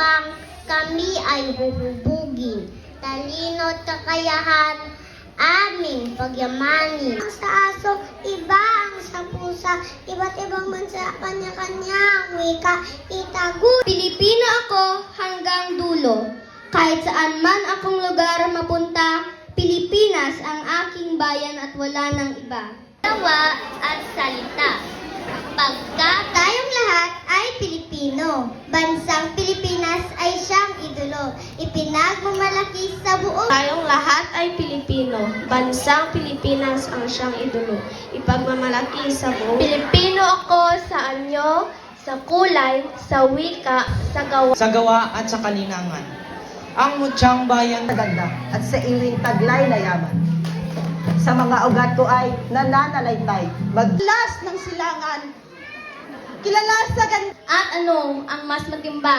bang kami ay huhubugin? Talino at kakayahan aming pagyamanin. Ang sa aso, iba ang sa pusa. Iba't ibang bansa, kanya-kanyang wika itago. Pilipino ako hanggang dulo. Kahit saan man akong lugar mapunta, Pilipinas ang aking bayan at wala nang iba. Tawa at salita. Pagka tayong lahat ay Pilipino, bansang Pilipinas ay siyang idolo. Ipinagmamalaki sa buong Tayong lahat ay Pilipino. Bansang Pilipinas ang siyang idolo. Ipagmamalaki sa buong Pilipino ako sa anyo, sa kulay, sa wika, sa gawa at sa kalinangan. Ang mutyang bayan Ganda at sa iwing taglay na yaman. Sa mga ugat ko ay nananalaytay. Las ng silangan. Kilala sa ganda. At ano ang mas magimba?